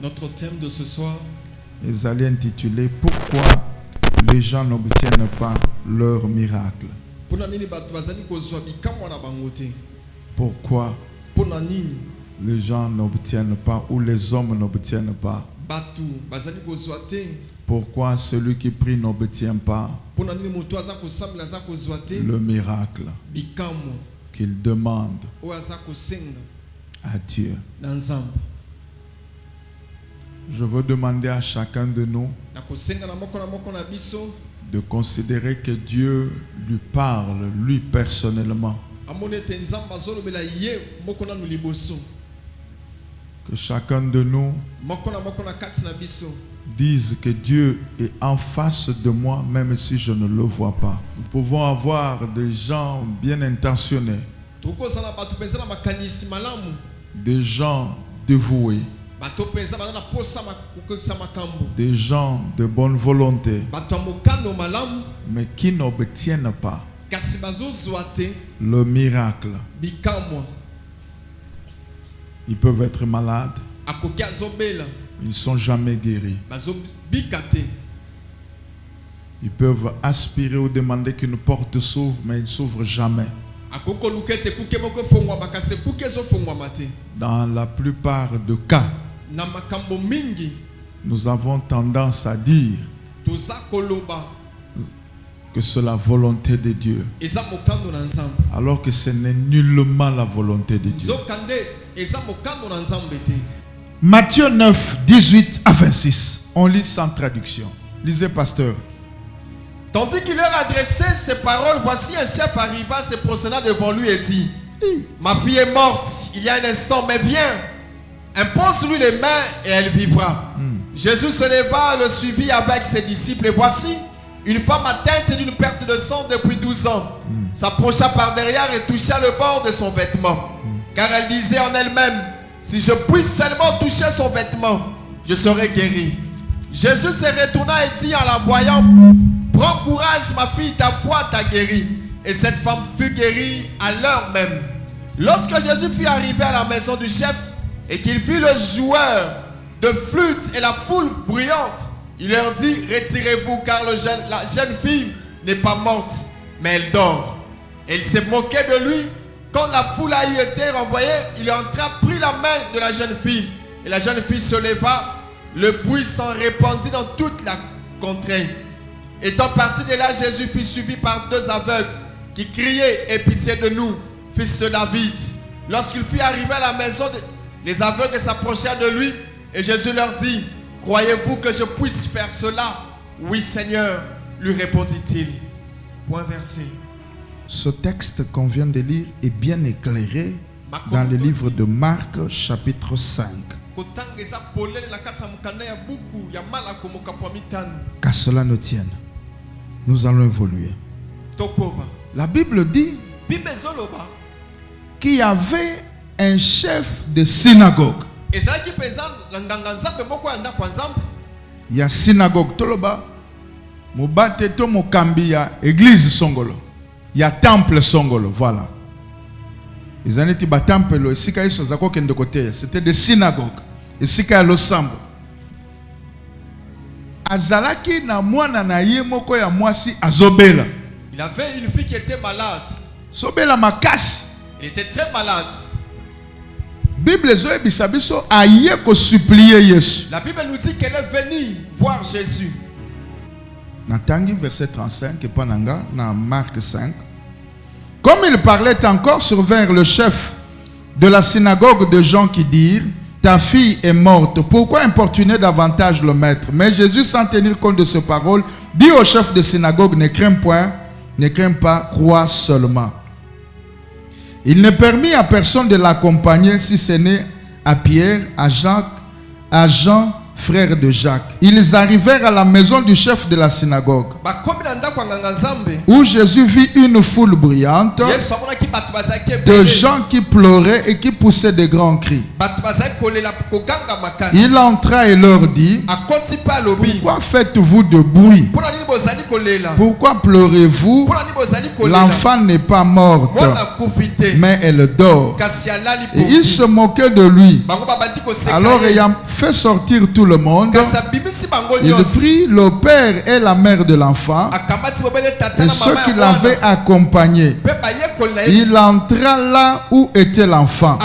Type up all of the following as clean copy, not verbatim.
Notre thème de ce soir est intitulé Pourquoi les gens n'obtiennent pas leur miracle. Pourquoi les gens n'obtiennent pas ou les hommes n'obtiennent pas. Pourquoi celui qui prie n'obtient pas le miracle qu'il demande à Dieu. Je veux demander à chacun de nous de considérer que Dieu lui parle, lui personnellement. Que chacun de nous dise que Dieu est en face de moi, même si je ne le vois pas. Nous pouvons avoir des gens bien intentionnés, des gens dévoués, des gens de bonne volonté, mais qui n'obtiennent pas le miracle. Ils peuvent être malades, ils ne sont jamais guéris. Ils peuvent aspirer ou demander qu'une porte s'ouvre, mais ils ne s'ouvrent jamais. Dans la plupart des cas, nous avons tendance à dire que c'est la volonté de Dieu, alors que ce n'est nullement la volonté de Dieu. Matthieu 9, 18 à 26. On lit sans traduction. Lisez, pasteur. Tandis qu'il leur adressait ces paroles, voici un chef arriva, se prosterna devant lui et dit: Ma fille est morte il y a un instant, mais viens, impose-lui les mains et elle vivra. Jésus se leva, le suivit avec ses disciples, et voici, une femme atteinte d'une perte de sang depuis 12 ans s'approcha par derrière et toucha le bord de son vêtement. Car elle disait en elle-même: si je puis seulement toucher son vêtement, je serai guéri. Jésus se retourna et dit en la voyant: Prends courage, ma fille, ta foi t'a guérie. Et cette femme fut guérie à l'heure même. Lorsque Jésus fut arrivé à la maison du chef et qu'il vit le joueur de flûte et la foule bruyante, il leur dit: Retirez-vous, car la jeune fille n'est pas morte, mais elle dort. Et il s'est moqué de lui. Quand la foule a eu été renvoyée, il entra, prit la main de la jeune fille. Et la jeune fille se leva. Le bruit s'en répandit dans toute la contrée. Étant parti de là, Jésus fut suivi par 2 aveugles qui criaient: Aie pitié de nous, fils de David. Lorsqu'il fut arrivé à la maison, les aveugles s'approchèrent de lui et Jésus leur dit: Croyez-vous que je puisse faire cela? Oui, Seigneur, lui répondit-il. Point versé. Ce texte qu'on vient de lire est bien éclairé dans le livre de Marc, chapitre 5. Qu'à cela ne tienne, nous allons évoluer. La Bible dit qu'il y avait un chef de synagogue. Il y a synagogue toloba, mobate to mokambi ya église songolo. Il y a temple songolo, voilà. Ils en étaient bas temple, c'était des synagogues. Et sika losambo. Azalaki na mwana na ye moko ya mwasi azobela. Il avait une fille qui était malade. Sobela makasi. Il était très malade. Bible zo ebisabiso aye ko supplier Yesu. La Bible nous dit qu'elle est venue voir Jésus. Natangi verset 35 et pananga na Marc 5. Comme il parlait encore, survinrent le chef de la synagogue de gens qui dirent: Ta fille est morte, pourquoi importuner davantage le maître? Mais Jésus, sans tenir compte de ces paroles, dit au chef de synagogue: Ne crains point, ne crains pas, crois seulement. Il ne permit à personne de l'accompagner, si ce n'est à Pierre, à Jacques, à Jean, frère de Jacques. Ils arrivèrent à la maison du chef de la synagogue, où Jésus vit une foule bruyante de gens qui pleuraient et qui poussaient de grands cris. Il entra et leur dit, pourquoi faites-vous de bruit? Pourquoi pleurez-vous? L'enfant n'est pas morte, mais elle dort. Et il se moquait de lui. Alors, ayant fait sortir tout le monde, il prit le père et la mère de l'enfant et ceux qui l'avaient accompagné. Il entra là où était l'enfant.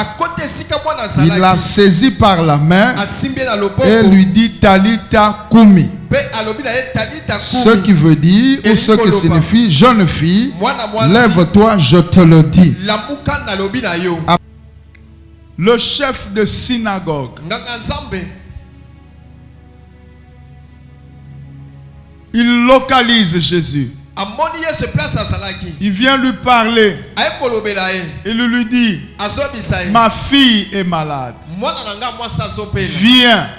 Il l'a saisi par la main et lui dit Talita Kumi. Ce qui veut dire, ou ce qui signifie, jeune fille, lève-toi, je te le dis. Le chef de synagogue, il localise Jésus. Il vient lui parler. Il lui dit, ma fille est malade. Viens,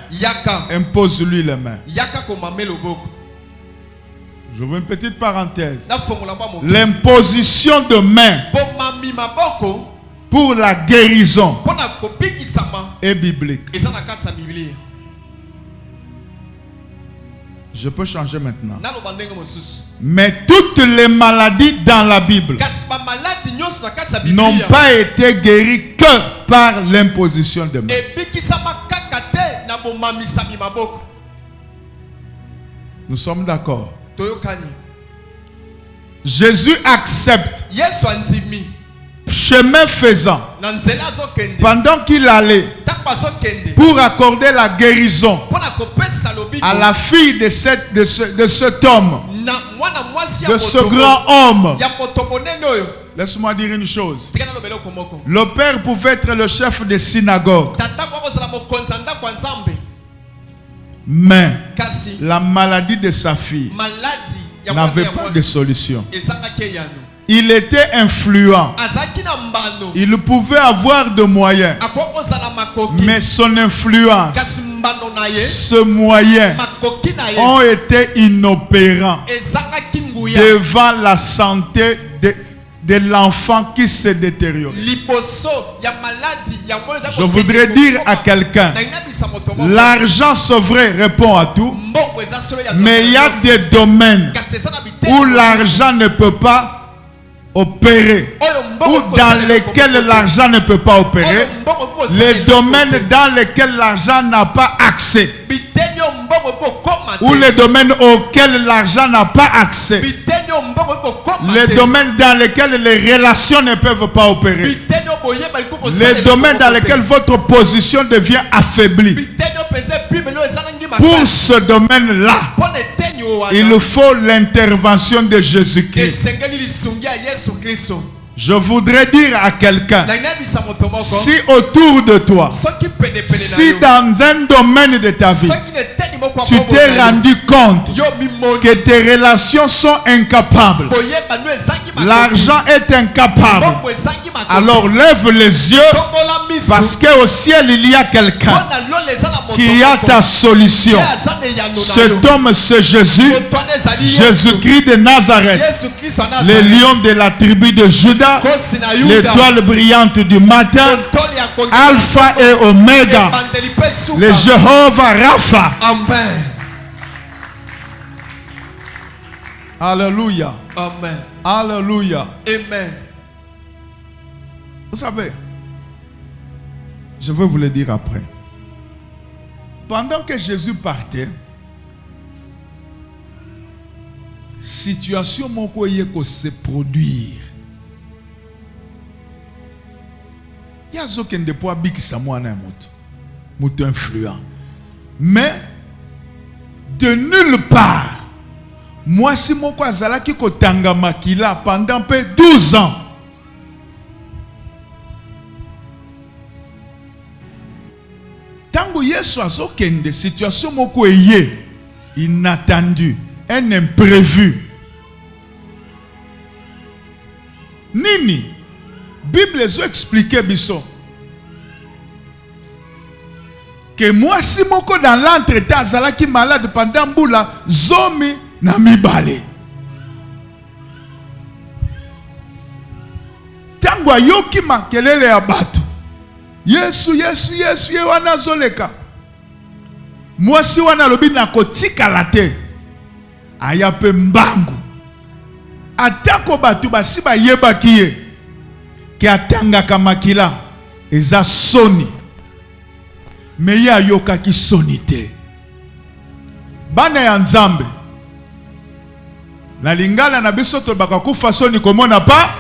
impose-lui les mains. Je veux une petite parenthèse. L'imposition de main pour la guérison est biblique. Je peux changer maintenant. Mais toutes les maladies dans la Bible n'ont pas été guéries que par l'imposition de main. Nous sommes d'accord. Jésus accepte, chemin faisant, pendant qu'il allait pour accorder la guérison à la fille de cet homme, de ce grand homme. Laisse-moi dire une chose. Le père pouvait être le chef de synagogue, mais la maladie de sa fille n'avait pas de solution. Il était influent. Il pouvait avoir de moyens. Mais son influence, ce moyen, ont été inopérants devant la santé de l'enfant qui se détériore. Je voudrais dire à quelqu'un, l'argent sauverait répond à tout, mais il y a des domaines où l'argent ne peut pas opérer, ou dans lesquels l'argent ne peut pas opérer, les domaines dans lesquels l'argent n'a pas accès, ou les domaines auxquels l'argent n'a pas accès, les domaines dans lesquels les relations ne peuvent pas opérer, les domaines dans lesquels votre position devient affaiblie. Pour ce domaine-là, il faut l'intervention de Jésus-Christ. Je voudrais dire à quelqu'un, si autour de toi, si dans un domaine de ta vie, tu t'es rendu compte que tes relations sont incapables, l'argent est incapable, alors lève les yeux, parce qu'au ciel il y a quelqu'un qui a ta solution. Cet homme c'est Jésus, Jésus-Christ de Nazareth, le lion de la tribu de Juda, l'étoile brillante du matin, Alpha et Oméga, le Jéhovah Rapha. Amen. Alléluia. Amen. Alléluia. Amen. Vous savez, je vais vous le dire après. Pendant que Jésus partait, situation moko yeko se produire. Il y a zoken de poids big samouana moto influent. Mais de nulle part, moi si mon quoi zalaki ko tanga makila pendant peu 12 ans. Tango yesu azoken de situation moko eye inattendu, un imprévu. Nini Bible zo expliquer biso que moi si moko dans l'entretemps azalaki malade pendant mbula zomi na mibale. Tango ayoki makelele ya bato Yesu ye wana zoleka. Mwasi wana lobi na kotika late. Aya pe mbangu. Atako batu basi ba yeba kiye. Ki atanga kamakila. Eza soni. Meye ayoka ki soni te. Bana ya Nzambe. Na lingala na biso to bakakufa soni komona pa.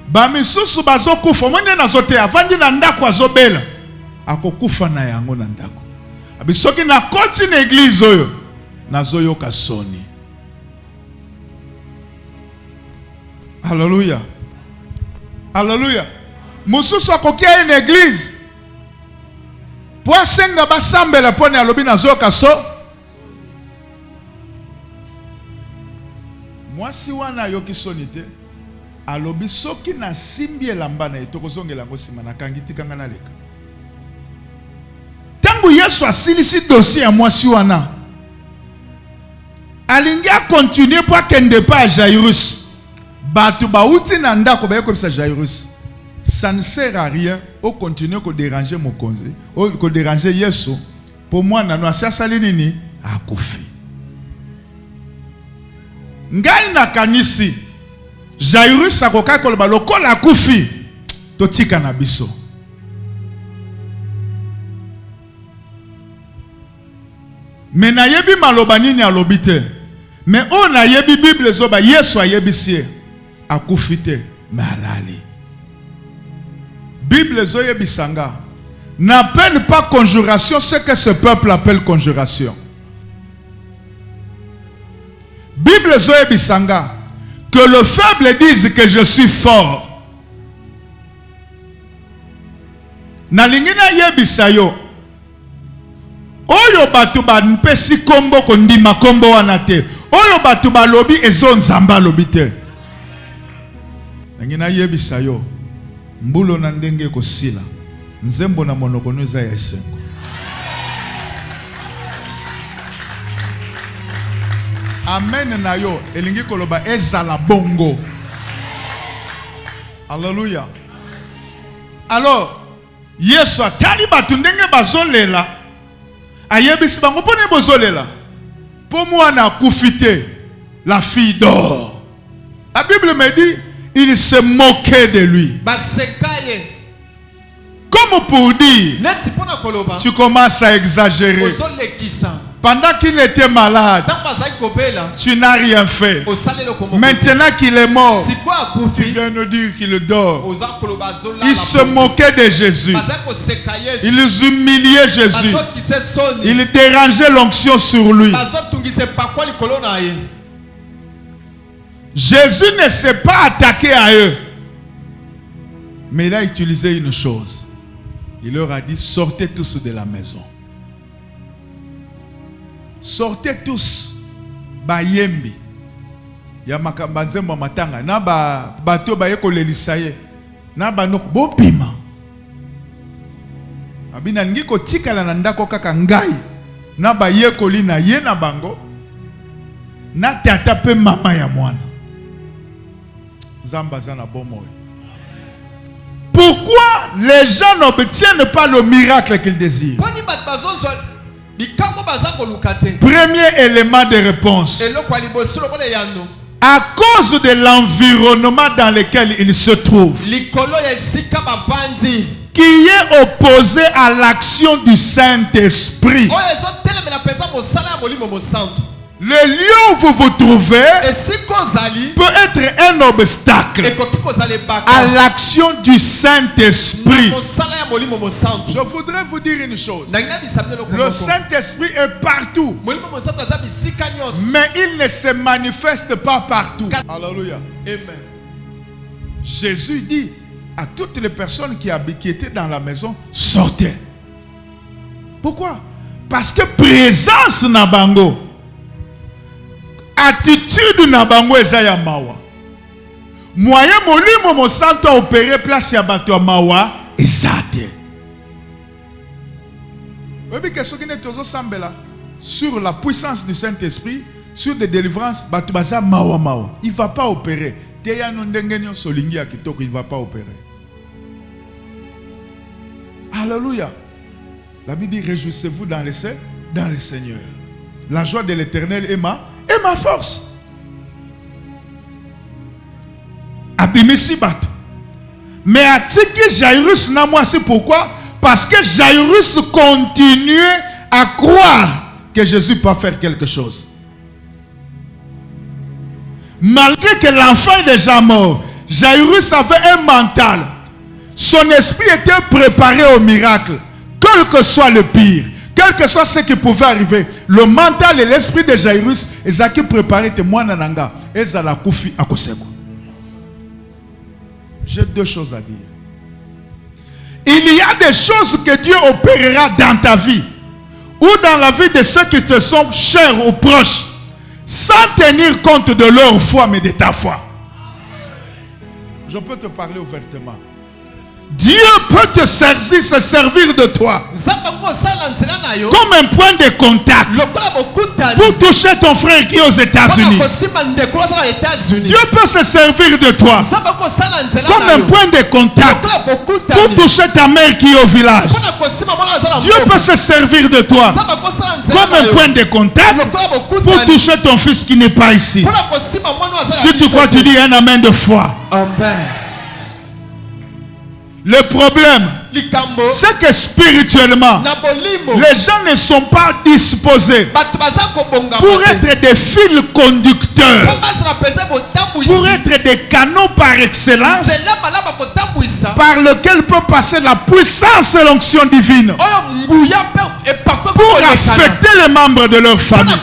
Ba misusu bazokufa mwende nazote avandi na ndako azobela. Akokufa na yango na ndako. Abisoki na koti na église oyo nazoyoka soni. Hallelujah. Hallelujah. Mususu akokia na église. Po asenga basambela pone alobi nazoyoka so. Mwasi wana yoki soni te. Alobi soki na simbi elamba na etokozongela ngo sima na kangiti kanga na leka. Tangu Yesu asilisi dossier ya mwasi wana. Alingi a continuer pour kende pa Jairus. Batu bauti na ndako ba yekobisa Jairus. Ça ne sert à rien au continuer ko déranger mokonzi, ko déranger Yesu. Pour moi na no asali nini akufi. Ngai na kanisi Jairus akoka koloba lokola akufi totika na biso. Mais na yebi maloba nini alobi te. Mais on a yebi Bible zoba Yesu ayebi sie akufi te malali. Bible zo yebi sanga. N'appelle pas conjuration ce que ce peuple appelle conjuration. Bible zo yebi sanga. Que le faible dise que je suis fort. Na lingina yebisa yo. Oyo batu ba mpesi kombo kondima kombo wana te. Oyo batu ba lobi ezo nzamba lobi te. Lingina yebisa yo. Mbulo na ndenge kosila. Nzembo na monoko no eza ya esengo. Amen na yo elingi koloba ezala bongo. Alléluia. Alors Yesu atali batu ndenge bazolela ayebisi bango pone bozolela po mwana kufite la fille d'or. La Bible me dit il se moquait de lui. Basekaye. Comme pour dire tu commences à exagérer. Pendant qu'il était malade, tu n'as rien fait. Maintenant qu'il est mort, tu viens nous dire qu'il dort. Ils se moquaient de Jésus. Ils humiliaient Jésus. Ils dérangeaient l'onction sur lui. Jésus ne s'est pas attaqué à eux. Mais il a utilisé une chose. Il leur a dit, sortez tous de la maison. Sortez tous. Bayembi. Ya makambanzembo matanga. Na ba bato ba yeko lelisaye. Na ba nok bopima. Abina ngi ko tikala na ndako kaka ngai. Na ba yeko li na ye na bango. Na tata pe mama ya mwana. Zamba zana bomoy. Pourquoi les gens n'obtiennent pas le miracle qu'ils désirent? Premier élément de réponse. À cause de l'environnement dans lequel ils se trouvent, qui est opposé à l'action du Saint-Esprit. Le lieu où vous vous trouvez peut être un obstacle à l'action du Saint-Esprit. Je voudrais vous dire une chose. Le Saint-Esprit est partout. Mais il ne se manifeste pas partout. Alléluia. Amen. Jésus dit à toutes les personnes qui étaient dans la maison, sortez. Pourquoi? Parce que présence na bango. Attitude na bango eza ya mawa. Moyen molimo mo santo opérer place ya bato ya mawa ezate. Webi que ce qui n'est toujours sambela sur la puissance du Saint-Esprit, sur des délivrances, bato baza mawa mawa. Il va pas opérer. Teya no ndenge nyo solingi ya kitoko, il va pas opérer. Alléluia. La Bible dit, réjouissez-vous dans le Seigneur. La joie de l'Éternel est ma force. Abimisi bato. Mais atiki Jairus na moi, c'est pourquoi? Parce que Jairus continuait à croire que Jésus peut faire quelque chose. Malgré que l'enfant est déjà mort, Jairus avait un mental. Son esprit était préparé au miracle. Quel que soit le pire, quel que soit ce qui pouvait arriver, le mental et l'esprit de Jairus, ils ont préparé te moana nanga. Ils ont la koufi à Koseko. J'ai deux choses à dire. Il y a des choses que Dieu opérera dans ta vie ou dans la vie de ceux qui te sont chers ou proches, sans tenir compte de leur foi, mais de ta foi. Je peux te parler ouvertement. Dieu peut te se servir de toi comme un point de contact pour toucher ton frère qui est aux États-Unis. Dieu peut se servir de toi comme un point de contact pour toucher ta mère qui est au village. Dieu peut se servir de toi comme un point de contact pour toucher ton fils qui n'est pas ici. Si tu crois, tu dis un amen de foi. Amen. Le problème, c'est que spirituellement, les gens ne sont pas disposés pour être des fils conducteurs, pour être des canaux par excellence, par lesquels peut passer la puissance et l'onction divine pour affecter les membres de leur famille.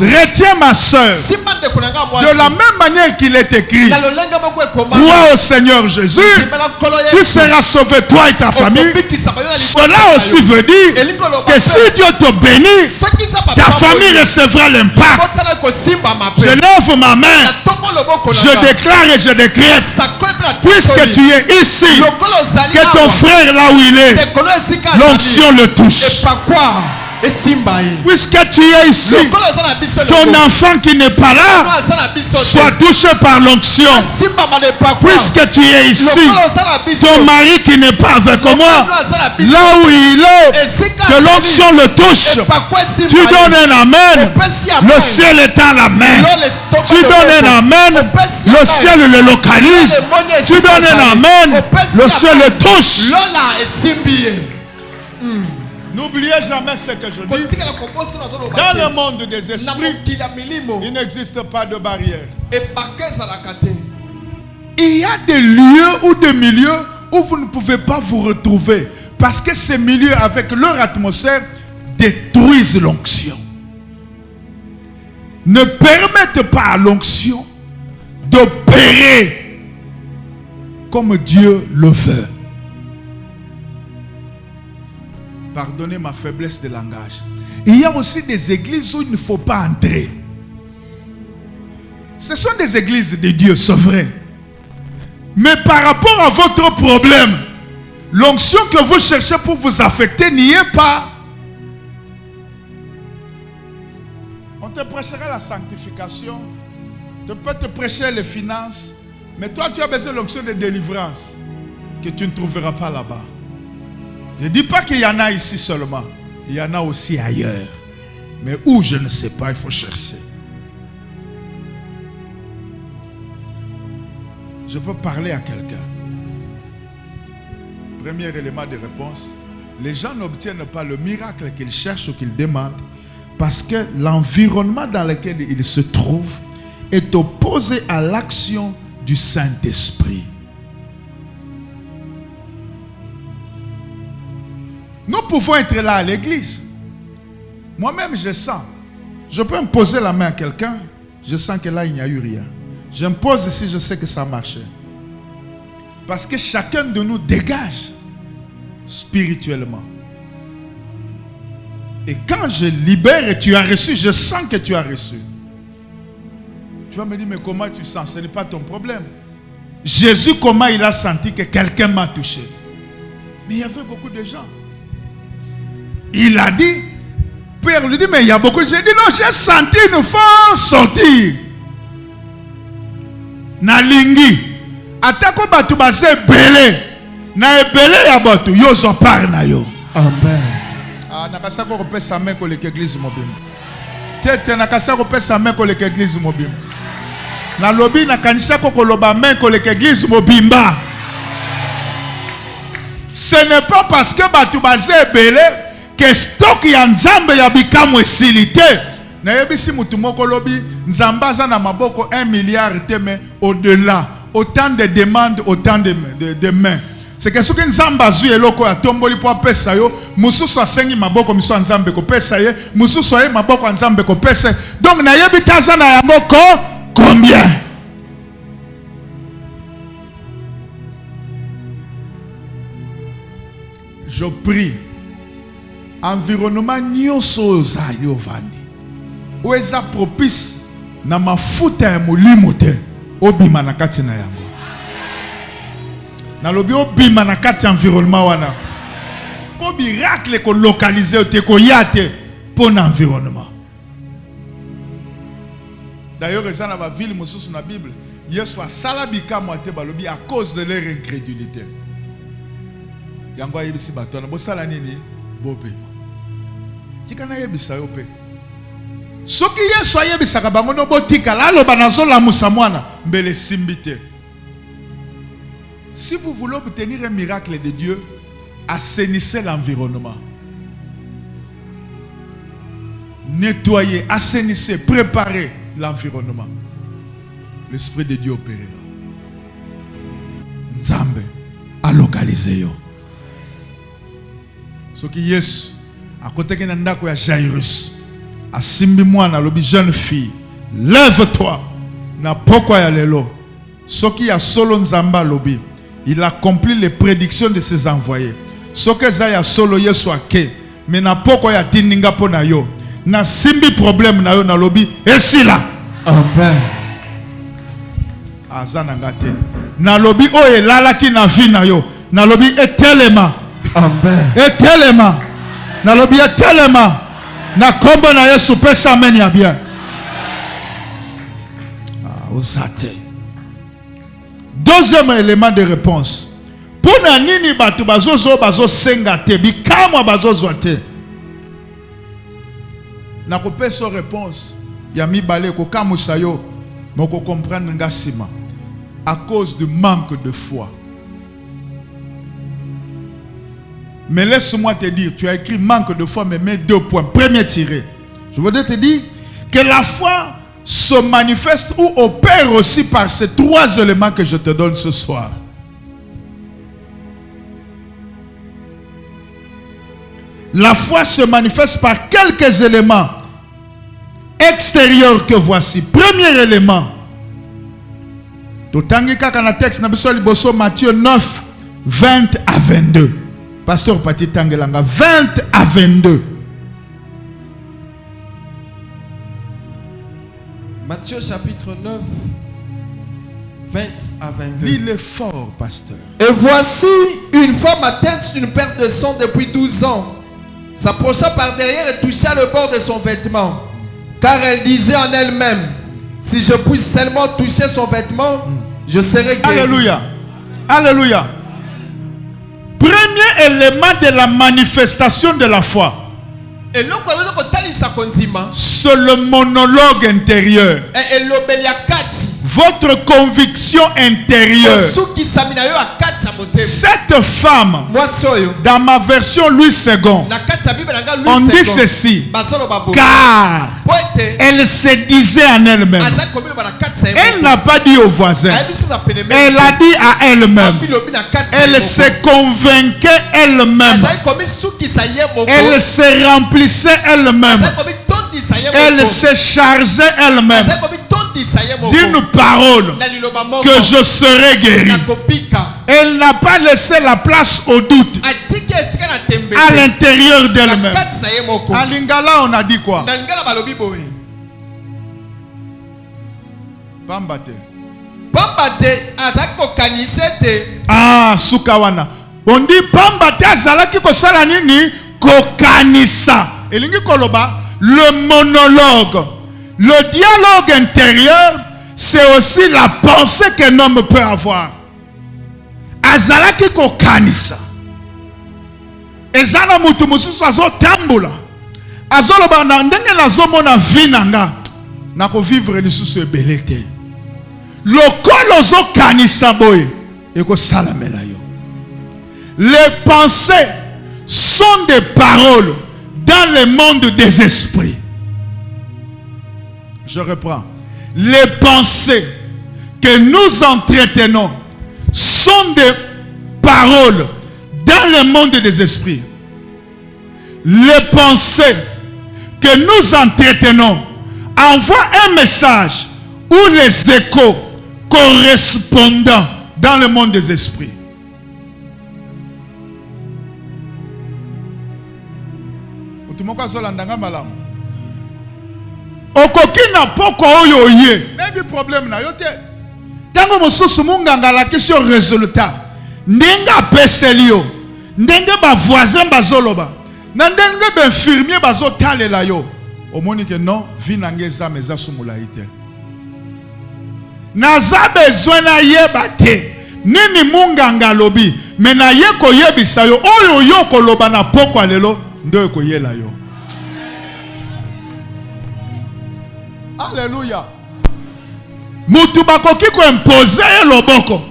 Retiens ma soeur, de la même manière qu'il est écrit, crois au Seigneur Jésus, tu seras sauvé toi et ta famille. Cela aussi veut dire que si Dieu te bénit, ta famille recevra l'impact. Je lève ma main, je déclare et je décrète, puisque tu es ici, que ton frère là où il est, l'onction le touche. Puisque tu es ici, ton enfant qui n'est pas là soit touché par l'onction. Puisque tu es ici, ton mari qui n'est pas avec moi, là où il est, que l'onction le touche. Tu donnes un amen, le ciel étend la main. Tu donnes un amen, le ciel le localise. Tu donnes un amen, le ciel le touche. N'oubliez jamais ce que je dis. Dans le monde des esprits, il n'existe pas de barrière. Il y a des lieux ou des milieux où vous ne pouvez pas vous retrouver parce que ces milieux, avec leur atmosphère, détruisent l'onction. Ne permettent pas à l'onction d'opérer comme Dieu le veut. Pardonnez ma faiblesse de langage. Il y a aussi des églises où il ne faut pas entrer. Ce sont des églises de Dieu, c'est vrai. Mais par rapport à votre problème, l'onction que vous cherchez pour vous affecter n'y est pas. On te prêchera la sanctification, on peut te prêcher les finances, mais toi tu as besoin de l'onction de délivrance que tu ne trouveras pas là-bas. Je ne dis pas qu'il y en a ici seulement. Il y en a aussi ailleurs. Mais où, je ne sais pas, il faut chercher. Je peux parler à quelqu'un. Premier élément de réponse. Les gens n'obtiennent pas le miracle qu'ils cherchent ou qu'ils demandent parce que l'environnement dans lequel ils se trouvent est opposé à l'action du Saint-Esprit. Nous pouvons être là à l'église. Moi-même, je sens. Je peux me poser la main à quelqu'un. Je sens que là, il n'y a eu rien. Je me pose ici, je sais que ça marchait. Parce que chacun de nous dégage spirituellement. Et quand je libère et tu as reçu, je sens que tu as reçu. Tu vas me dire, mais comment tu sens? Ce n'est pas ton problème. Jésus, comment il a senti que quelqu'un m'a touché? Mais il y avait beaucoup de gens. Il a dit, Père lui dit, mais il y a beaucoup de gens. J'ai dit, non, j'ai senti une femme sortir. Nalingi. Atako batu base belé. na ebele ya bato yo zo par na yo. Amen. Ah, nakasa ko pesa main ko le église mobile. Tete nakasa ko pesa main ko le église mobile. Na lobi na kanisa ko koloba main ko le église mobimba. Ce n'est pas parce que batu baze ebele que stock ya nzambe ya bikamu esilite. Na yebisi mutu moko lobi nzamba za na maboko 1 milliard teme au-delà. Autant de demandes, autant de mains. C'est que ce que nzamba azu eloko ya tomboli po pesa yo, mususu asengi maboko miso nzambe ko pesa ye, mususu aye maboko nzambe ko pesa. Donc na yebi taza na yango combien? Je prie. Environnement nyonso ozali ovandi. Oeza propice na mafuta ya molimo te. Obima na kati na yango. Na lobi obima na kati environnement wana. Po miracle ko localiser te ko yate pour l'environnement. D'ailleurs, eza na ba ville mosusu na Bible, Yesu asala bikamu ate balobi à cause de leur incrédulité. Yango ayebisi bato na bosala nini bobima. Tika na yebisa yo pe. Soki Yesu ayebisaka bango no botika la loba nazola musa mwana mbele simbite. Si vous voulez obtenir un miracle de Dieu, assainissez l'environnement. Nettoyez, assainissez, préparez l'environnement. L'Esprit de Dieu opérera. Nzambe a localisé yo. Soki Yesu à côté de ndako ya Jairus asimbi mwana lobi jeune fille, lève-toi na pokwa ya lelo. Soki ya solo nzamba lobi, il accomplit les prédictions de ses envoyés. Soki za ya solo Yesu ake, mais na pokwa ya tininga po na yo, na simbi problème na yo na lobi esila. Amen. Azana ngate. Na lobi o elalaki na vie na yo, na lobi etelema. Amen. Etelema. Na lobi etelema. Na kombo na Yesu pesa amen ya bien. Ah, osate. Deuxième élément de réponse. Pour na nini batu bazo senga te, bikamwa bazo zoate. Na ko pesa réponse. Ya mibale ko kamusa yo, moko comprendre ngasima. À cause du manque de foi. Mais laisse-moi te dire, tu as écrit manque de foi, mais mets 2 points. Premier tiré. Je voudrais te dire que la foi se manifeste ou opère aussi par ces 3 éléments que je te donne ce soir. La foi se manifeste par quelques éléments extérieurs que voici. Premier élément. Totangika kana texte na biso liboso Matthieu 9, 20 à 22. Pasteur Pati Tangelanga, 20 à 22. Matthieu chapitre 9, 20 à 22. Lis-le fort, pasteur. Et voici une femme atteinte d'une perte de sang depuis 12 ans. S'approcha par derrière et toucha le bord de son vêtement. Car elle disait en elle-même, si je puisse seulement toucher son vêtement, je serai guéri. Alléluia. Alléluia. Premier élément de la manifestation de la foi. C'est le monologue intérieur. Votre conviction intérieure. Cette femme, dans ma version Louis II, on dit ceci. Car elle se disait en elle-même. Elle n'a pas dit au voisin. Elle a dit à elle-même. Elle se convainquait elle-même. Elle se remplissait elle-même. Elle se chargeait elle-même d'une parole que je serai guéri. Elle n'a pas laissé la place au doute à l'intérieur d'elle-même. À Lingala, on a dit quoi? Pambate. Ah, Sukawana. On dit Pambate azalaki kosala nini? Kokanisa. Elingi koloba, le monologue. Le dialogue intérieur, c'est aussi la pensée qu'un homme peut avoir. azalaki kokanisa ezana mutu mususu azotambola azoloba na ndenge nazomona vi nanga nako vivre lisusu ebele te lokolo ozokanisa boye ekosalamela yo. Les pensées sont des paroles dans le monde des esprits. Je reprends. Les pensées que nous entretenons sont des paroles dans le monde des esprits. Les pensées que nous entretenons envoient un message ou les échos correspondants dans le monde des esprits. Okoki na poko oyo ye maybe problème na yo te tango mosusu munganga la question résultat ndenge apeseli yo ndenge ba voisin bazoloba na ndenge ba infirmier bazotalela yo omoni ke non vi nange eza meza sumula ite naza besoin na yeba te nini munganga lobi me na ye koyebisa yo oyo yo koloba na poko lelo ndo koyela yo. Alléluia. Mutu bakoki ko imposer loboko.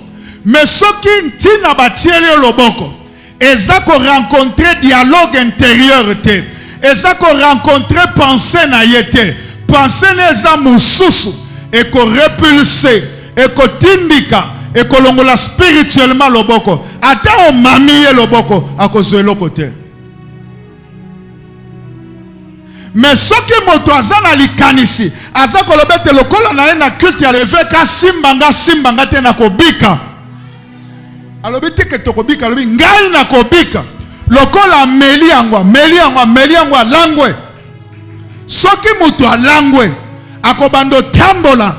Mais soki ntina batiele loboko. Eza ko rencontrer dialogue intérieur te. Eza ko rencontrer pensée na yete. Pensée neza mususu e ko repulser e ko tindika e ko longola spirituellement loboko. Ata o mamiye loboko akozwe lokote. Mais ce qui motoaza na likanisi aza kolobete lokola na na culte ya leveka simbanga te na kobika alobite ke tokobika lobi ngai na kobika lokola meli yango langwe soki moto alangwe akobando tambola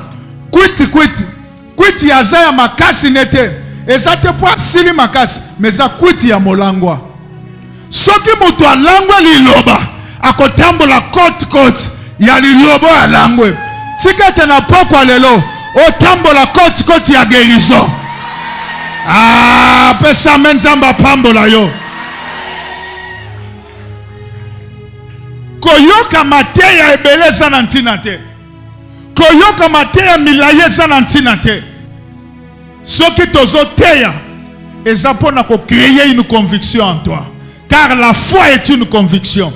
kwiti aza ya makasi nete eza te po asili makasi mais za kwiti ya molangwa soki moto alangwe liloba akotambola kote ya lilobo ya langwe tikete na poko lelo otambola kote ya guérison. Pesa menzamba pambola yo koyoka mateya ebele sana ntina te koyoka mateya milaye sana ntina te soki tozoteya eza pona ko créer une conviction en toi car la foi est une conviction.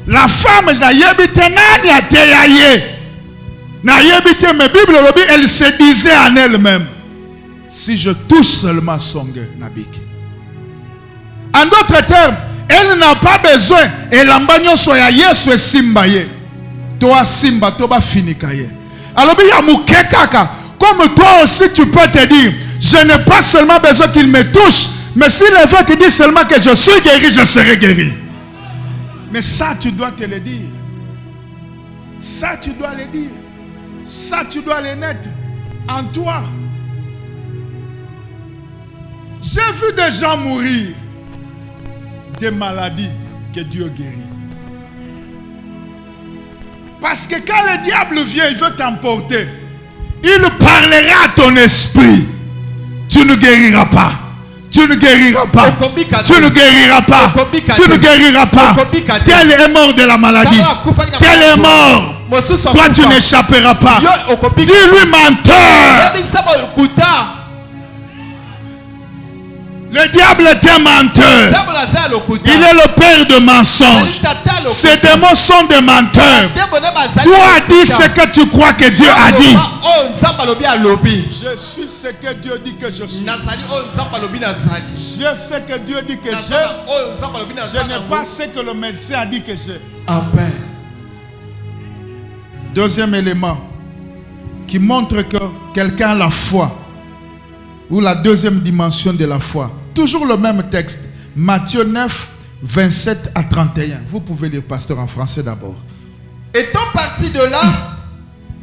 La femme na yebite nani ateya ye na yebite me Bible lobi elle se disait en elle-même si je touche seulement son gueux nabiki. En d'autres termes, elle n'a pas besoin et l'ambagnon soya yesu e simba ye toi simba to ba finika ye alobi ya mukekaka comme toi aussi tu peux te dire je n'ai pas seulement besoin qu'il me touche mais s'il veut te dire seulement que je suis guéri je serai guéri. Mais ça, tu dois te le dire. Ça, tu dois le dire. Ça, tu dois le naître en toi. J'ai vu des gens mourir des maladies que Dieu guérit. Parce que quand le diable vient, il veut t'emporter. Il parlera à ton esprit. Tu ne guériras pas. Tu ne guériras pas. Tu ne guériras pas. Tu ne guériras pas. Tel est mort de la maladie. Tel est mort. Toi, tu n'échapperas pas. Dis-lui menteur. Le diable est un menteur. Il est le père de mensonges. Ces démons sont des menteurs. Toi, dis ce que tu crois que Dieu a dit. Je suis ce que Dieu dit que je suis. Je sais que Dieu dit que je n'ai pas ce que le médecin a dit que j'ai. Amen. Deuxième élément qui montre que quelqu'un a la foi, ou la deuxième dimension de la foi. Toujours le même texte, Matthieu 9, 27 à 31. Vous pouvez lire, pasteur, en français d'abord. Étant parti de là,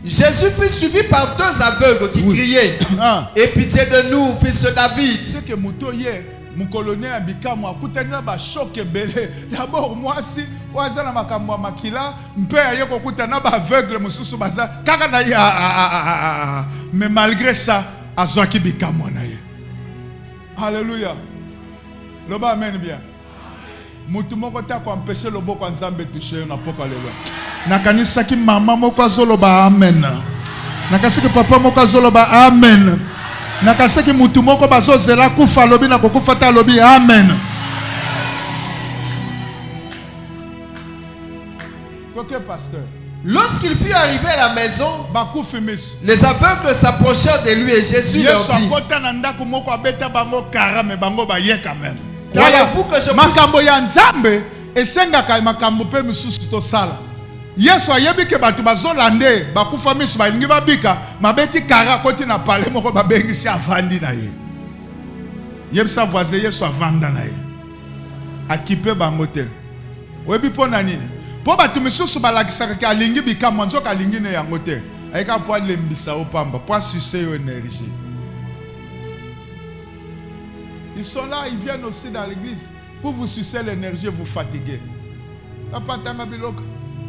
Jésus fut suivi par deux aveugles qui criaient aie pitié de nous, fils de David. C'est que mon colonel abika moi kutana ba choc belé d'abord moi si wazana makamwa makila mpe ayeko kutana ba aveugle mususu baza kaka na ya mais malgré ça azwaki bikamwa na ye Alléluia. Loba amen bien. Mutu moko ta ko empêcher lobo kwa nzambe toucher na poko lelo. Nakanisa ki mama moko azoloba amen. Nakasiki papa moko azoloba amen. Nakasiki mutu moko bazozela kufa lobi na kokufa ta lobi amen. Toke pasteur. Lorsqu'il fut arrivé à la maison, Bakufi mis. les aveugles s'approchèrent de lui et Jésus leur dit: Croyez-vous que je makambo ya nzambe esengaka makambo pe misusu tosala. Yesu ayebi ke batu bazolande bakufa misu balingi babika mabeti kara koti na pale moko babengisi avandi na ye. Yebisa voisin Yesu avanda na ye. Akipe bango te. Webi pona nini? Po batu misusu balakisaka ke alingi bika monzoka alingi ne yango te. Ayeka po lembisa opamba, po sucer yo énergie. Ils sont là, ils viennent aussi dans l'église pour vous sucer l'énergie et vous fatiguer.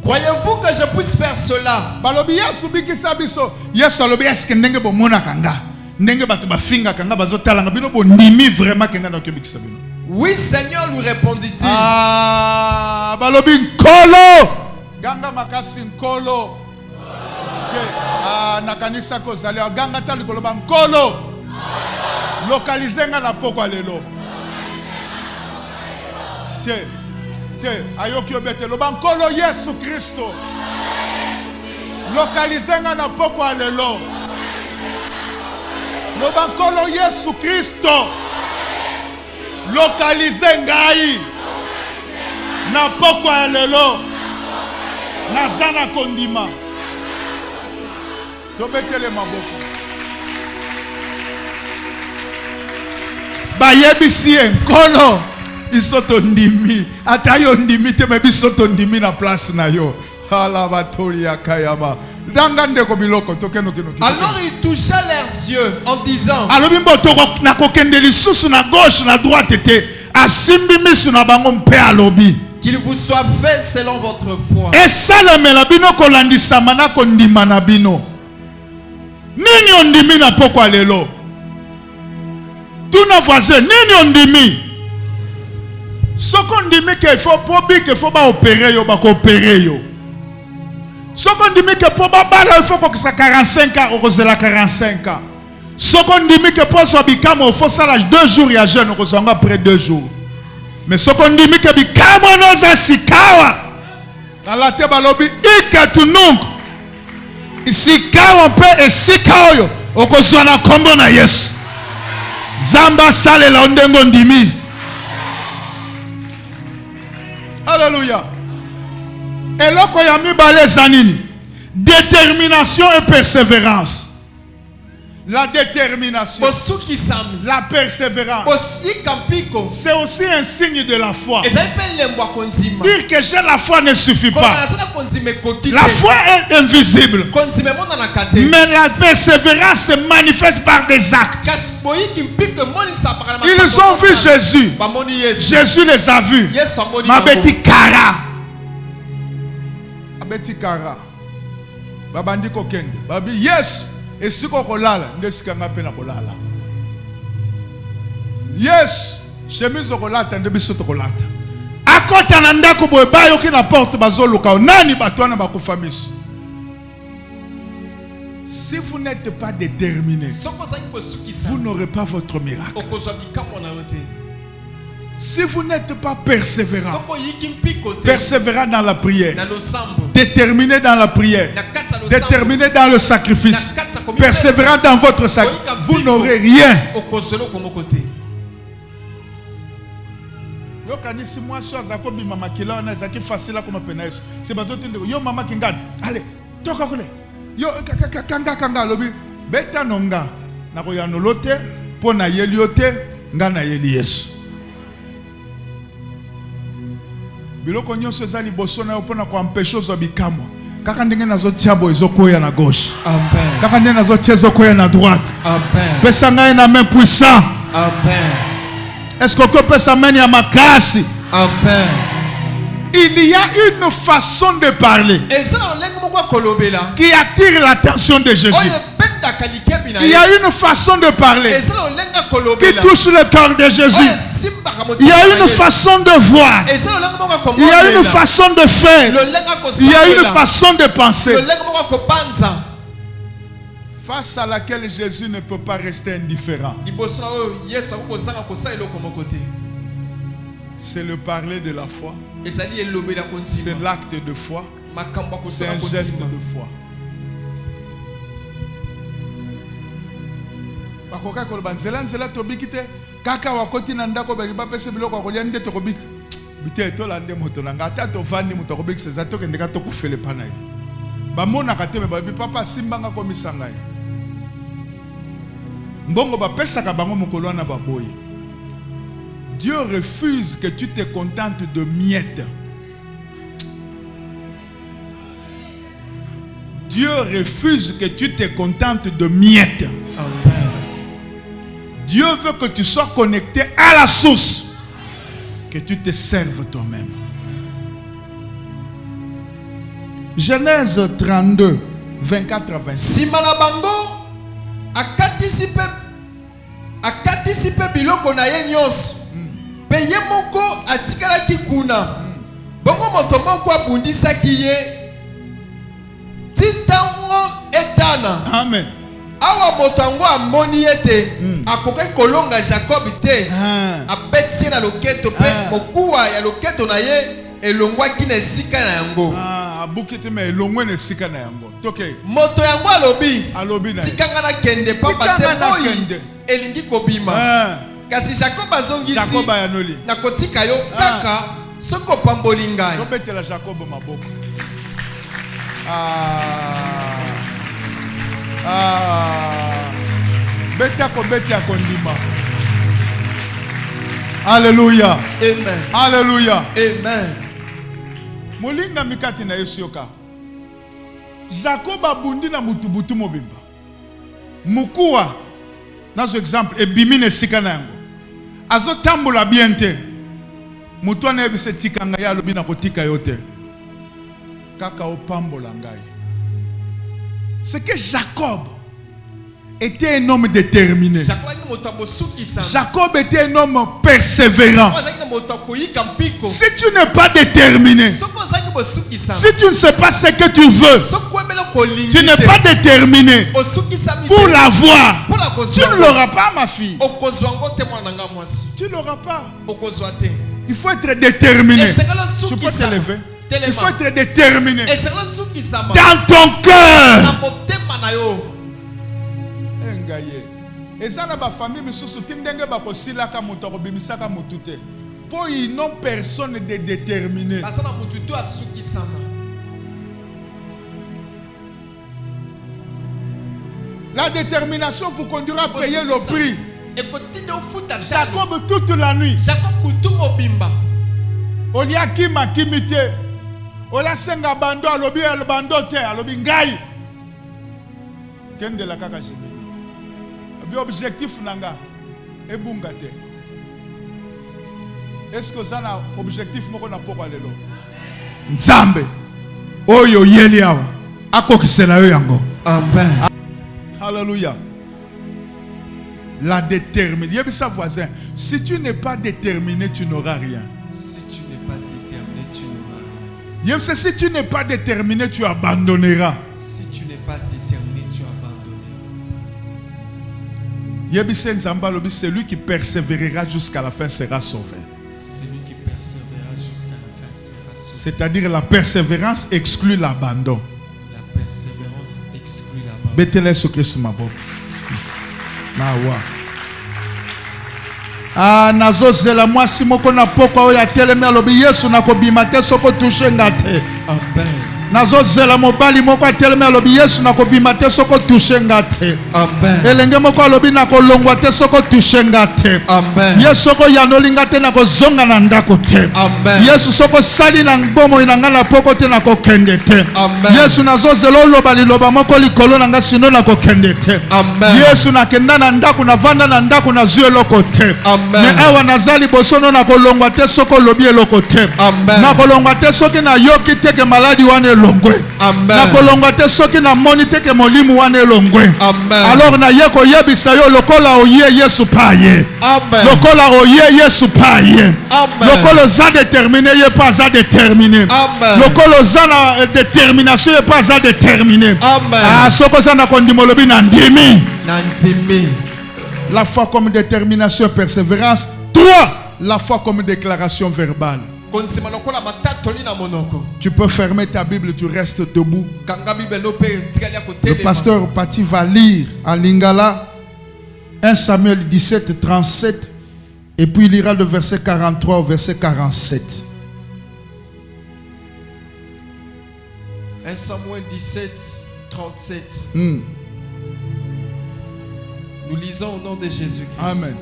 Croyez-vous que je puisse faire cela? Oui, Seigneur, lui répondit-il. Ah, balobi nkolo. Ganga makasi nkolo. Ah, nakanisa ko zali ganga tali koloba nkolo. Localisez nga na poko lelo. Te ayoki obete loba nkolo Yesu Kristo. Localisez nga na poko lelo. Loba nkolo Yesu Kristo. Localisez ngai na poko lelo. Nazana kondima. Tobetele maboko. Bayebisi nkolo isoto ndimi atayo ndimi te mebisoto ndimi na place na yo ala batori akayama dangande ko biloko tokeno keno. Alors il toucha leurs yeux en disant: alobi mboto na kokende lisusu na gauche na droite te asimbi misu na bango mpe alobi qu'il vous soit fait selon votre foi. Esalamela bino kolandisama na kondima na bino. Nini ondimi na poko lelo? Tuna voisin, nini ondimi? Soko ndimi ke faut probi ke faut ba opérer yo ba ko opérer yo. Soko ndimi ke po ba bala il faut ko sa 45 ans au la 45 ans. Soko ndimi ke po so bikamo faut ça 2 jours ya jeune au zonga après 2 jours. Mais soko ndimi ke bikamo no za sikawa. Ala te balobi ikatunung. Sikawa pe esikawa yo okozwana kombo na Yesu. Zamba sale la ondengo ndimi. Alléluia. Eloko ya mibale zanini. Détermination et persévérance. La détermination, la persévérance, c'est aussi un signe de la foi. Dire que j'ai la foi ne suffit pas. La foi est invisible. Mais la persévérance se manifeste par des actes. Ils ont vu Jésus. Jésus les a vus. Mabeti kara. Mabeti kara. Babandi kokende. Babi yes. Et si on kolala, ndesika ngape na kolala. Yes, chemise kolata ndebiso to kolata. Akota na ndako boye bayo ki na porte bazoluka nani batwana bakufamiso. Si vous n'êtes pas déterminé, vous n'aurez pas votre miracle. Si vous n'êtes pas persévérant, persévérant dans la prière, déterminé dans la prière, déterminé dans le sacrifice, persévérant dans votre sacrifice, vous n'aurez rien. Allez, toka kule. Yo kanga kanga lobi beta nonga na ko ya nolote pona yeliote nga na yeli Yesu. Biloko nyonso ezali boso na yo pona ko empêcher zo bikamo. Kaka ndenge nazo tiabo ezokoya na gauche. Amen. Kaka ndenge nazo tiezokoya na droite. Amen. Pesa ngai na main puissant. Amen. Est-ce que pesa main ya makasi? Amen. Il y a une façon de parler qui attire l'attention de Jésus. Il y a une façon de parler qui touche le cœur de Jésus. Il y a une façon de voir. Il y a une façon de faire. Il y a une façon de penser. Face à laquelle Jésus ne peut pas rester indifférent. C'est le parler de la foi. C'est l'acte de foi. C'est un geste de foi. Kaka wakoti na ndako ba pese biloko ko liande to kobik bite to lande moto na ngata to vandi moto kobik se zato ke ndeka to kufele pana ye ba mona ka teme ba bi papa simbanga ko misanga ye mbongo ba pesa ka bango mokolo na ba boye. Dieu refuse que tu te contentes de miettes. Dieu refuse que tu te contentes de miettes. Amen. Dieu veut que tu sois connecté à la source, que tu te serves toi-même. Genèse 32, 24 à 26. Simana bango akatisipe biloko na ye nyonso. Peye moko atikala kikuna. Bongo moto moko abundisaki ye. Titango etana. Amen. Awa motango amoni ete akoke kolonga Jacob te abeti na loketo pe mokuwa ya loketo na ye elongwa kina esika na yango abukete me elongwe na esika na yango toke moto yango alobi na tikanga na kende papa te boyi elingi kobima kasi Jacob azongisi na kotika yo kaka soko pamboli ngai tobetela Jacob maboko. Beta kondima. Alléluia. Amen. Alléluia. Amen. Molinga mikati na Yesu yoka. Jacob abundi na mutubutu mobimba. Mukuwa nazo exemple ebimine sika na yango. Azo tambola bien te. Mutu na ebise tikanga ya lobi na kotika yote. Kaka opambola ngai. C'est que Jacob était un homme déterminé. Jacob était un homme persévérant. Si tu n'es pas déterminé, si tu ne sais pas ce que tu veux, tu n'es pas déterminé pour l'avoir, tu ne l'auras pas, ma fille. Tu ne l'auras pas. Il faut être déterminé. Tu peux te lever. Il faut être déterminé dans ton cœur. Pour ils n'ont personne de déterminé. La détermination vous conduira à payer le prix. Jacob toute la nuit. Olia kima kimite. Ola senga bando alobi el bando te alobi ngai. Kende la kaka jibini. Abi objectif nanga ebunga te. Est-ce que ça na objectif moko na poko lelo? Nzambe oyo yeli awa akokisela yo yango. Amen. Alléluia. La détermination. Yebisa voisin, si tu n'es pas déterminé, tu n'auras rien. Si tu n'es pas déterminé, tu abandonneras. Si tu n'es pas déterminé, tu abandonneras. Celui qui persévérera jusqu'à la fin sera sauvé. Celui qui persévérera jusqu'à la fin sera sauvé. C'est-à-dire la persévérance exclut l'abandon. La persévérance exclut l'abandon. Betele sur Christ ma boque. Nawa. Ah, nazozela mwasi moko na poko oya teleme alobi Yesu nakobima te soko touche ngate. Amen. Nazozela mobali moko ateleme alobi Yesu nakobima te soko touche ngate. Amen. Elenge moko alobi nakolongwa te soko touche ngate. Amen. Yesu soko yanolinga te nakozonga na ndako te. Amen. Yesu soko sali na bomo inanga na poko te nakokende te. Amen. Yesu nazozela loba liloba moko likolo nanga sino nakokende te. Amen. Yesu nakenda na ndako na vanda na ndako na zue loko te. Amen. Me awa nazali bosono nakolongwa te soko lobi eloko te. Amen. Nakolongwa te soki na yoki te ke maladi wane elongwe. Amen. Na kolongwa te soki na moni te ke molimo wana elongwe. Amen. Alors na ye koyebisa yo lokola oye Yesu paye. Amen. Lokola oye Yesu paye. Amen. Lokola za déterminé ye pas za déterminé. Amen. Lokola za na détermination ye pas za déterminé. Amen. Ah soko za na kondimo lobi na ndimi. Nantimi. La foi comme détermination, persévérance. 3. La foi comme déclaration verbale. Tu peux fermer ta Bible, tu restes debout. Le pasteur Pati va lire en lingala 1 Samuel 17, 37. Et puis il lira le verset 43 au verset 47. 1 Samuel 17, 37. Nous lisons au nom de Jésus-Christ. Amen.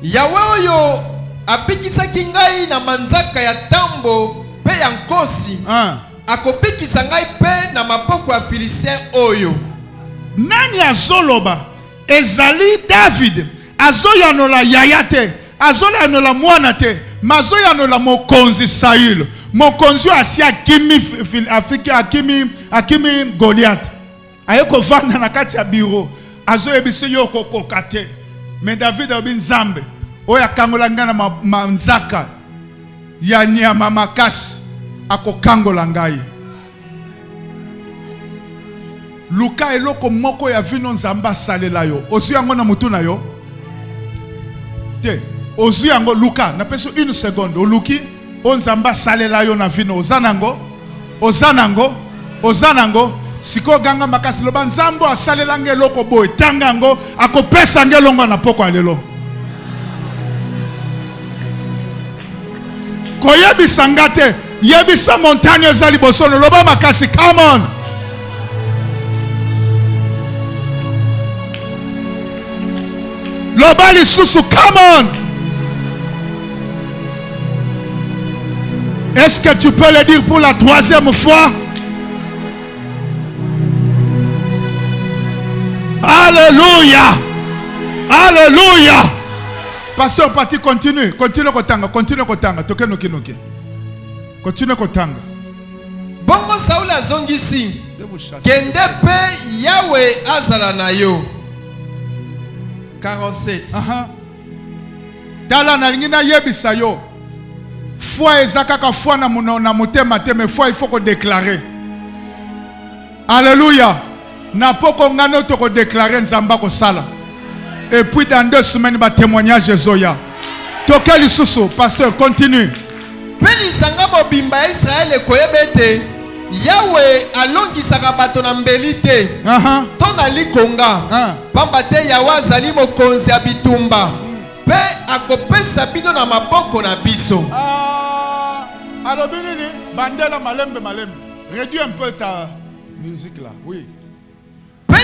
Yahweh oyo apikisaki ngai na manzaka ya tambo pe ya nkosi. Akopikisa ngai pe na maboko ya Filistin oyo. Nani azoloba ezali David azoyanola yaya te, azoyanola mwana te, mazoyanola mokonzi Saül. Mokonzi asi akimi Goliath. Ayeko vanda na kati ya bureau. Azo ebisi yo kokoka te. Mais David a bin Zambe. Oya kangola ngana manzaka. Ya nyama makasi. Ako kangola ngai. Luka eloko moko ya vino nzamba salela yo. Ozu yango na mutu na yo. Te. Ozu yango Luka. Na peso 1 seconde. Oluki. O nzamba salela yo na vino. Ozanango. Ozanango. Ozanango. Siko ganga makasi loba nzambo asalela nge loko boy tangango akopesa nge longo na poko alelo koyebisa ngate yebisa montagne ezali bosono loba makasi. Come on. Loba lisusu. Come on. Est-ce que tu peux le dire pour la 3e fois? Alléluia. Alléluia. Pasteur Pati, continue. Continue kotanga. Continue kotanga. Toke noki noki. Continue kotanga. Bongo Saul azongisi. Kende pe Yahweh azala na yo. 47. Tala na lingina yebisa yo. Foi ezakaka foi na motema te, mais foi il faut qu'on déclarer. Alléluia. Na poko ngano to ko déclarer nzamba ko sala. Et puis dans 2 semaines ba témoignage ezoya. Toke lisusu, pasteur continue. Peli sanga mobimba Israël koyebete Yahweh alongisaka bato na mbeli te. To na likonga. Pamba te Yahweh azali mokonzi ya bitumba. Pe akopesa bino na maboko na biso. Alors binini bandela malembe. Réduis un peu ta musique là. Oui. Le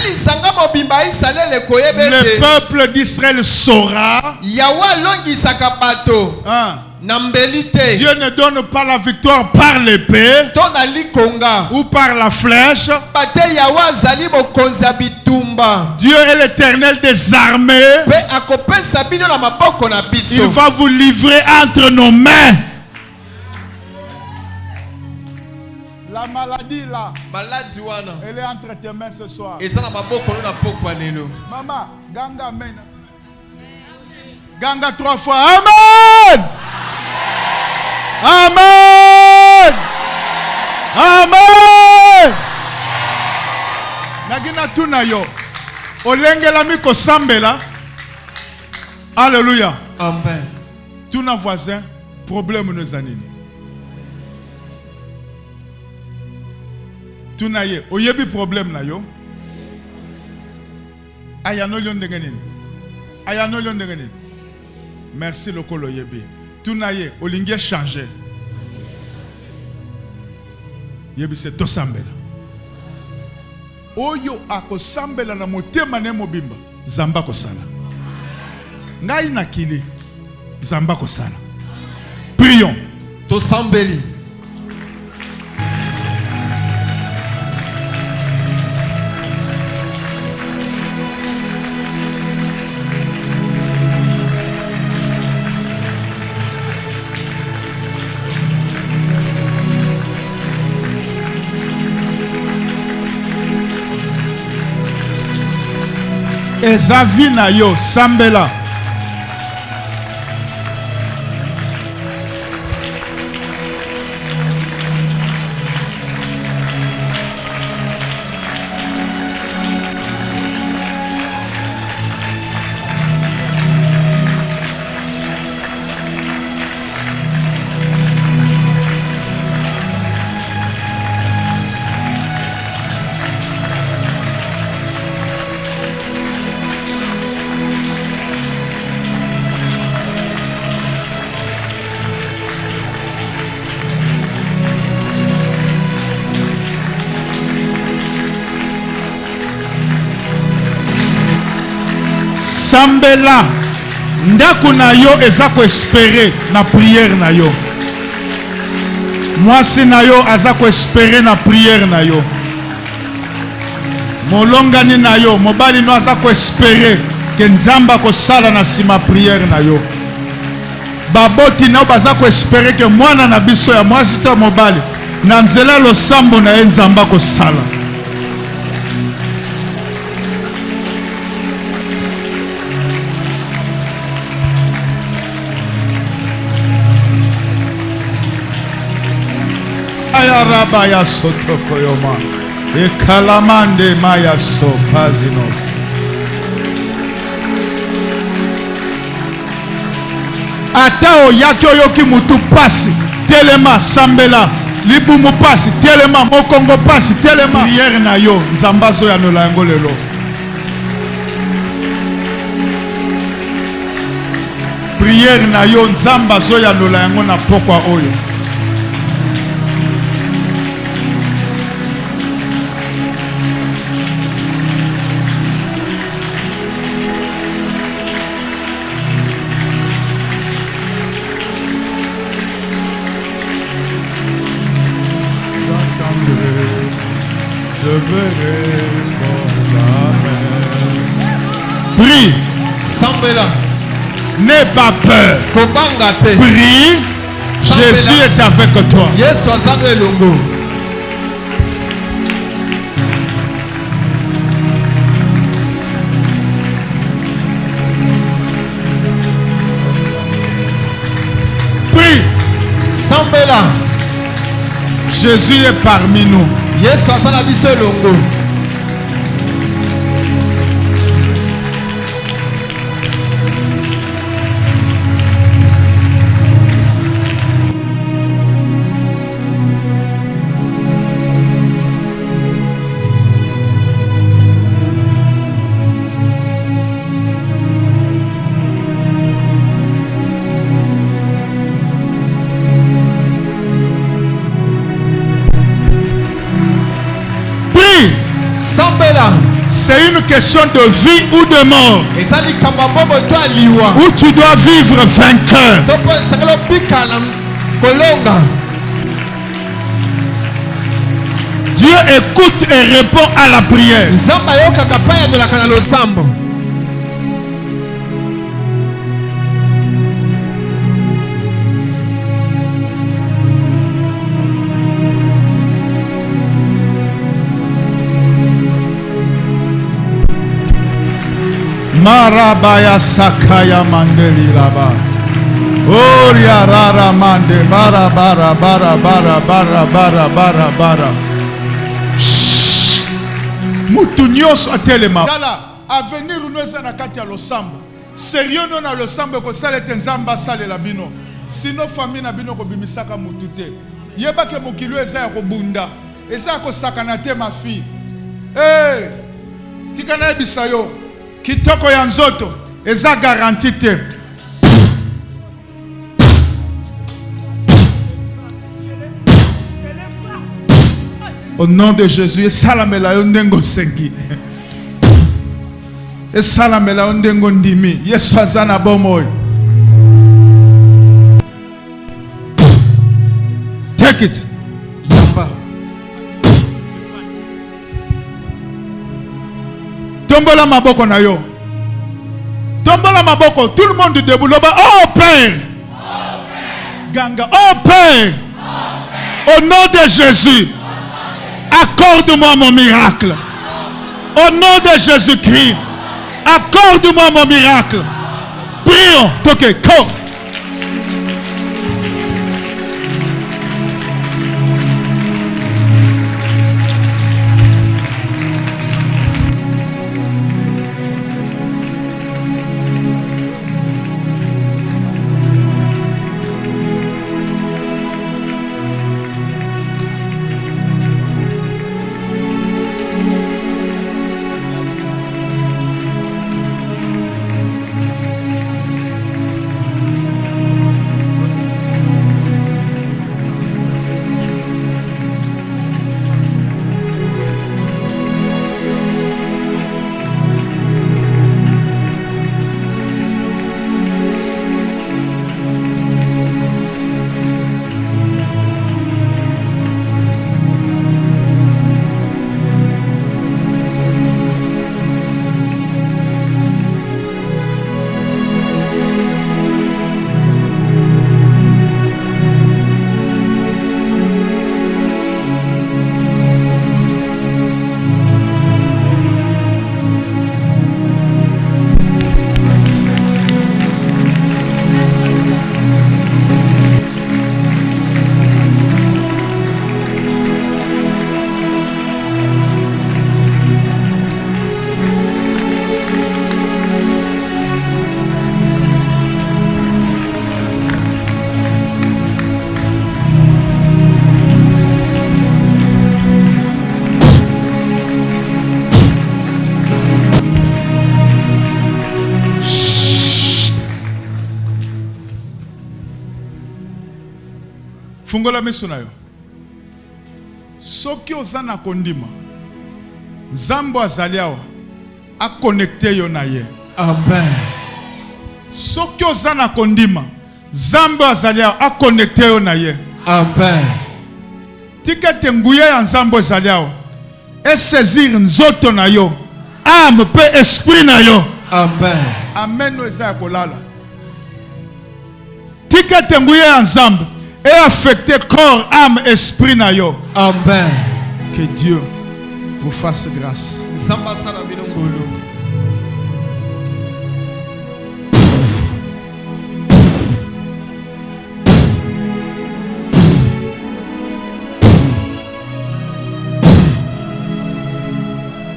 peuple d'Israël saura. Dieu ne donne pas la victoire par l'épée ou par la flèche. Dieu est l'Éternel des armées. Il va vous livrer entre nos mains. La maladie là, elle est entre tes mains ce soir. Maman, ganga amen. Ganga 3 fois. Amen. Amen. Amen. Nagina tuna yo. Olengela miko sambela. Alléluia. Amen. Tuna voisin, problème nos anini. Tunaye, oyebi problème na yo. Ayano lion dengenini. Ayano lion dengenini. Merci lokolo yebi. Tunaye, olingie changer. Yebi se to sambela. Oyo ako sambela na motema ne mobimba. Zamba ko sala. Ngai nakili. Zamba ko sala. Prions. To sambeli. Ezavi na yo sambela. Sambela ndako na yo eza ko espérer na prière na yo. Mwasi na yo aza ko espérer na prière na yo. Molongani na yo mobali no aza ko espérer ke nzamba ko sala na sima prière na yo. Baboti na baza ko espérer ke mwana na biso ya mwasi to mobali na nzela losambo na ye nzamba ko sala. Rabaya sotokoyoma ekalamande maya sopazinos ata oyaki oyoki mutu pasi telema sambela libumu pasi telema mokongo pasi telema prière na yo nzamba zo ya nola yango lelo prière na yo nzamba zo ya nola yango na pokwa oyo. Prie. Sambela. N'aie pas peur. Prie. Jésus est avec toi. Prie. Sambela. Jésus est parmi nous. C'est une question de vie ou de mort. Où tu dois vivre vainqueur. Dieu écoute et répond à la prière. Marabaya sakaya mandeli laba. Oria rara mande bara bara bara bara bara bara bara bara. Mutu nyonso atelema. Dala avenir nous na kati ya losambo. Sérieux non na losambo ko salete nzamba sale la bino. Sino famille na bino ko bimisaka mutu te. Yeba ke mokilo eza ya ko bunda. Eza ko sakana te ma fille. Tikana bisayo. Kitoko ya nzoto eza garanti te. Au nom de Jésus, salamela yo ndengo sengi. Salamela yo ndengo ndimi. Yesu azana bomoy. Take it. Yamba. Tombola maboko na yo. Tombola maboko. Tout le monde debout. Oh Père. Ganga. Oh Père. Au nom de Jésus. Accorde-moi mon miracle. Au nom de Jésus-Christ. Accorde-moi mon miracle. Prions. Ok, come. Fungola miso na yo. Soki ozana kondima. Zambo azali awa a connecté yo na ye. Amen. Soki ozana kondima. Zambo azali awa a connecté yo na ye. Amen. Tikete nguye ya nzambo azali awa e saisir nzoto na yo. Âme pe esprit na yo. Amen. Amen no eza kolala. Tikete nguye ya nzambo et affecter corps, âme, esprit na yo. Amen. Que Dieu vous fasse grâce.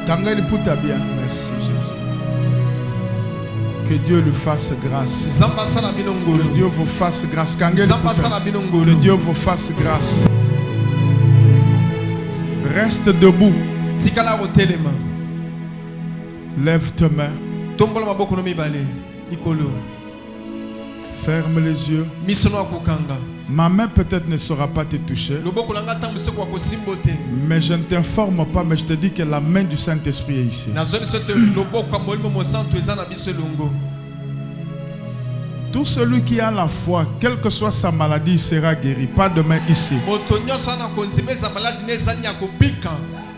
Tangali puta bien. Merci Jésus. Que Dieu lui fasse grâce. Que Dieu vous fasse grâce. Que Dieu vous fasse grâce. Reste debout. Lève tes mains. Ferme les yeux. Ma main peut-être ne saura pas te toucher. Mais je ne t'informe pas, mais je te dis que la main du Saint-Esprit est ici. Tout celui qui a la foi, quelle que soit sa maladie, sera guéri. Pas de main ici.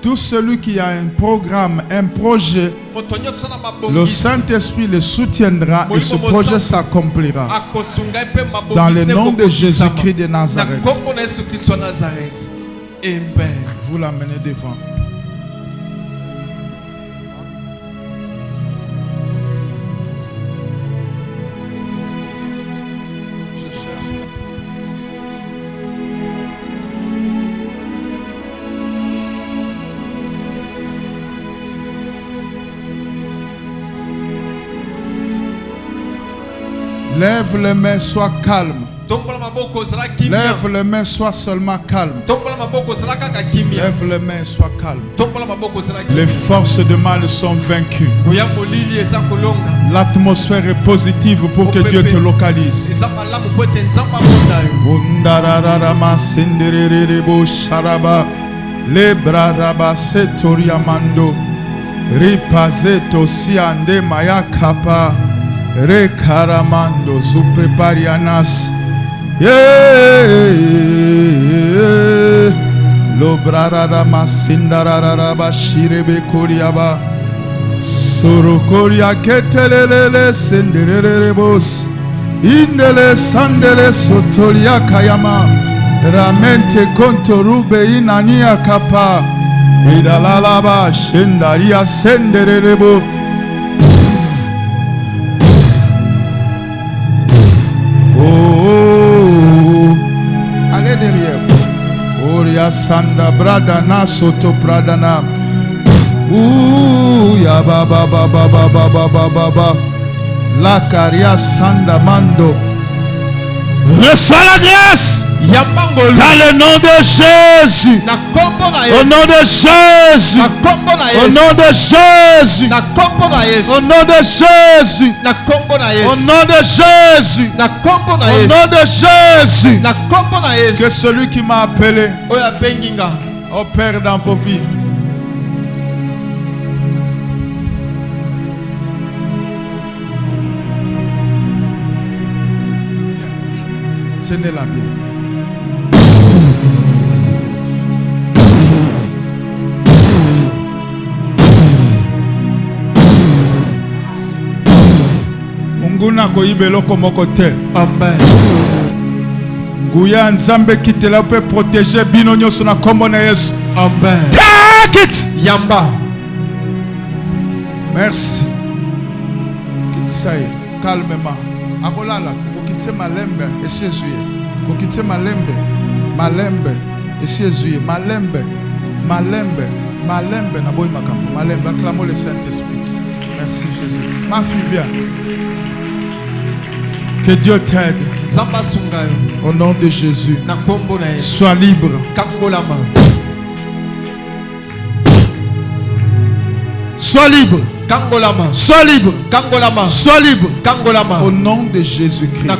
Tout celui qui a un programme, un projet, le Saint-Esprit le soutiendra et ce projet s'accomplira. Dans le nom de Jésus-Christ de Nazareth. Vous l'amenez devant. Lève les mains, sois calme. Lève les mains, sois seulement calme. Lève les mains, sois calme. Les forces de mal sont vaincues. L'atmosphère est positive pour que Dieu te localise. Rekaramando supreparianas. Lobrarada masindarara bashirebe koriaba. Sorokoria ketelele sendererebos. Indele sandele sotolia kayama. Ramente kontorube inania kapa. Idalalaba shendaria sendererebo. Karia Sanda Bradana Soto Pradana. Ya baba baba baba baba baba. La Karia Sanda Mando. Reçois la grâce. Dans le nom de Jésus. Au nom de Jésus. Au nom de Jésus. Au nom de Jésus. Au nom de Jésus. Au nom de Jésus. Que celui qui m'a appelé opère dans vos vies. Tenez-la bien. Nguna koyibelo komoko te. Amen. Nguya nzambe kitela peut protéger bino nyoso na kombo na Yesu. Amen. Take it. Yamba. Merci. Kitsaye calmement. Akolala kokitse malembe esiezuye. Kokitse malembe. Malembe esiezuye. Malembe. Malembe. Malembe na boy makambo. Malembe acclamons le Saint-Esprit. Merci Jésus. Ma fille viens. Que Dieu t'aide. Au nom de Jésus. Sois libre. Sois libre. Sois libre. Sois libre. Au nom de Jésus-Christ.